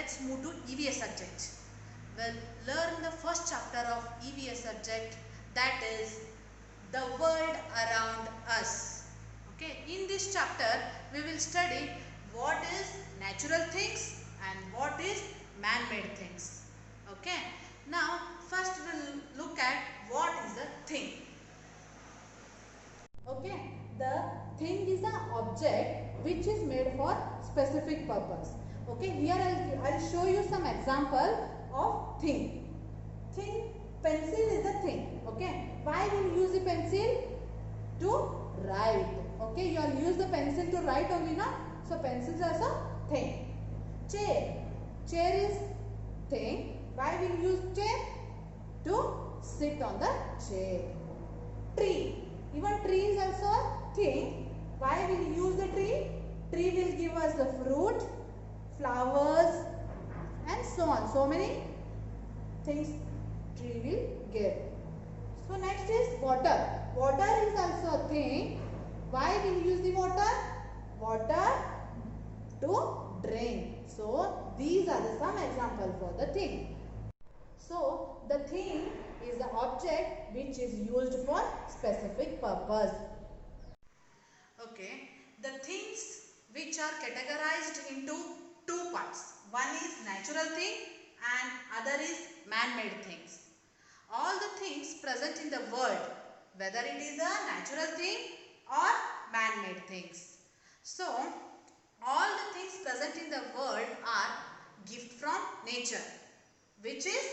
let's move to EVS subject. We'll learn the first chapter of EVS subject, that is the world around us. Okay, in this chapter we will study what is natural things and what is man-made things. Okay, now first we'll look at what is a thing. Okay, the thing is an object which is made for specific purpose. Okay, here I'll show you some example of thing. Pencil is a thing. Okay, why will you use the pencil? To write. Okay, you will use the pencil to write only, na? So pencil is also thing. Chair is thing. Why will you use chair? To sit on the chair. Tree. Even tree is also a thing. Why will you use the tree? Tree will give us the fruit, flowers and so on. So many things tree will give. So next is water. Water is also a thing. Why will you use the water? Water to drink. So these are the some examples for the thing. So the thing is the object which is used for specific purpose. Okay, the things which are categorized into two parts. One is natural thing and other is man-made things. All the things present in the world, whether it is a natural thing or man-made things. So all the things present in the world are gift from nature, which is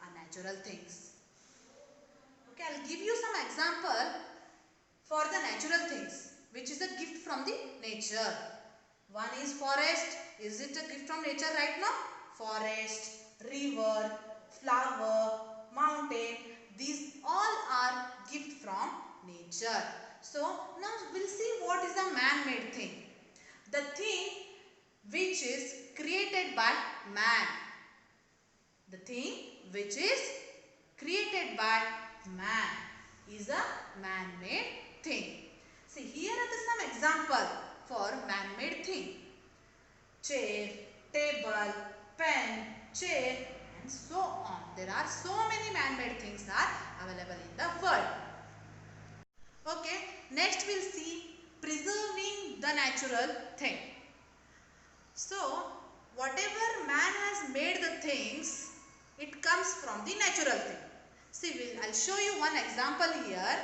a natural things. Okay, I'll give you some example for the natural things, which is a gift from the nature. One is forest. Is it a gift from nature right now? Forest, river, flower, mountain. These all are gift from nature. So now we'll see what is a man-made thing. The thing which is created by man. The thing which is created by man is a man-made thing. See, here are some example for man-made thing. Chair, table, pen, chair and so on. There are so many man-made things are available in the world. Okay, next we'll see preserving the natural thing. So, whatever man has made the things, it comes from the natural thing. See, I'll show you one example here.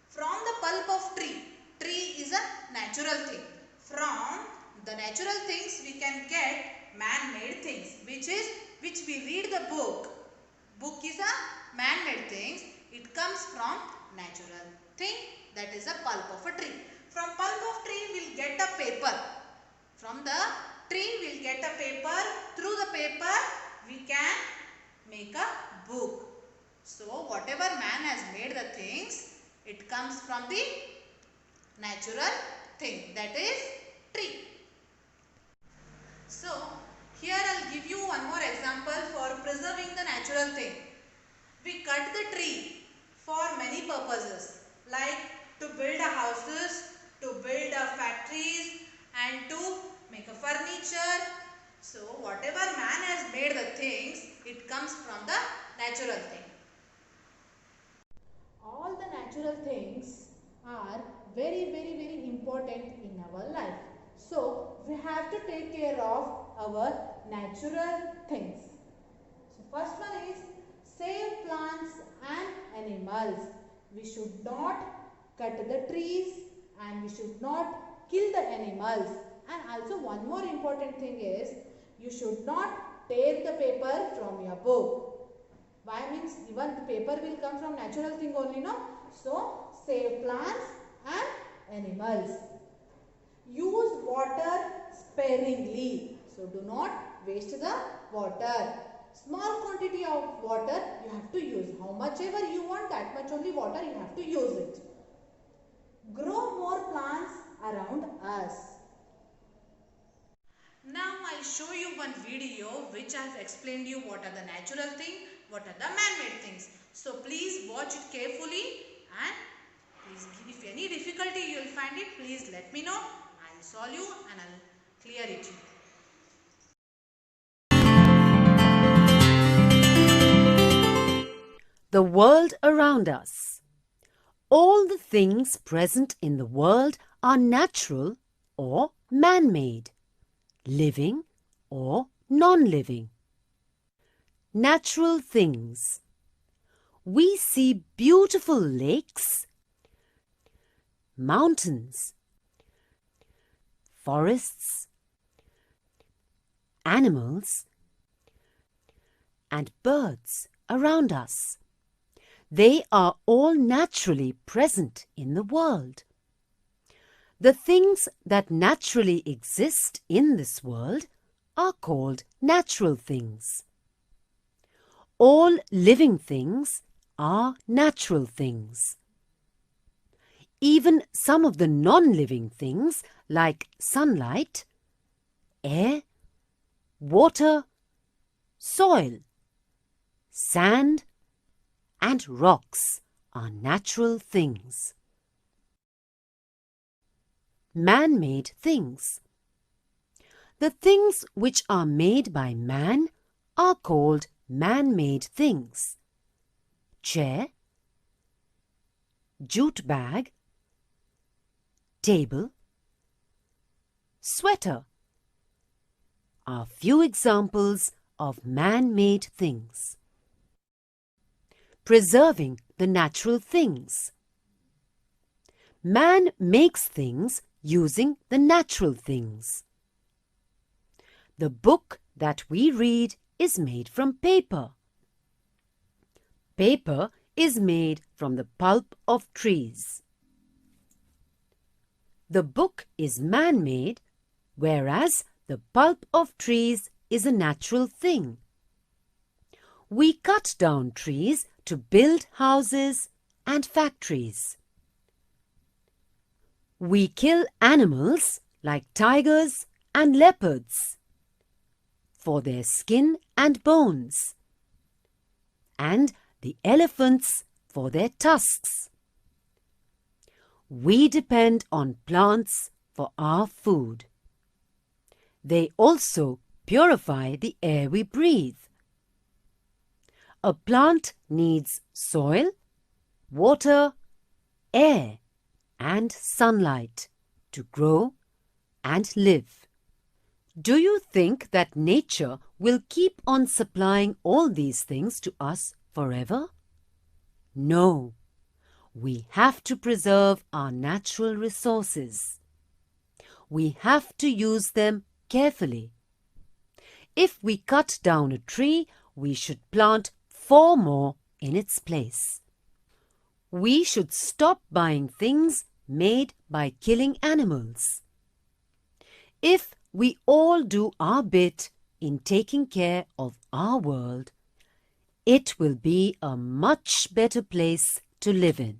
From the pulp of tree. Tree is a natural thing. From the natural things we can get man-made things, which we read the book. Book is a man-made things. It comes from natural thing, that is a pulp of a tree. From pulp of tree we'll get a paper. From the tree we'll get a paper. Through the paper we can make a book. So whatever man has made the things, it comes from the natural thing, that is tree. So here I'll give you one more example for preserving the natural thing. We cut the tree for many purposes, like to build a houses, to build a factories and to make a furniture. So whatever man has made the things, it comes from the natural thing. All the natural things are very important in our life. So we have to take care of our natural things. So first one is save plants and animals. We should not cut the trees and we should not kill the animals. And also one more important thing is you should not tear the paper from your book. Why means even the paper will come from natural thing only, no? So save plants and animals. Use water sparingly. So do not waste the water. Small quantity of water you have to use. How much ever you want, that much only water you have to use it. Grow more plants around us. Now I'll show you one video which I have explained you what are the natural things, what are the man-made things. So please watch it carefully and please, if any difficulty you will find it, please let me know. I'll solve you and I'll clear it. The world around us. All the things present in the world are natural or man-made, living or non-living. Natural things. We see beautiful lakes, mountains, forests, animals, and birds around us. They are all naturally present in the world. The things that naturally exist in this world are called natural things. All living things are natural things. Even some of the non-living things like sunlight, air, water, soil, sand, and rocks are natural things. Man-made things. The things which are made by man are called man-made things. Chair, jute bag, table, sweater are few examples of man-made things. Preserving the natural things. Man makes things using the natural things. The book that we read is made from paper. Paper is made from the pulp of trees. The book is man-made, whereas the pulp of trees is a natural thing. We cut down trees to build houses and factories. We kill animals like tigers and leopards for their skin and bones, and the elephants for their tusks. We depend on plants for our food. They also purify the air we breathe. A plant needs soil, water, air, and sunlight to grow and live. Do you think that nature will keep on supplying all these things to us forever? No. We have to preserve our natural resources. We have to use them carefully. If we cut down a tree, we should plant 4 more in its place. We should stop buying things made by killing animals. If we all do our bit in taking care of our world, it will be a much better place to live in.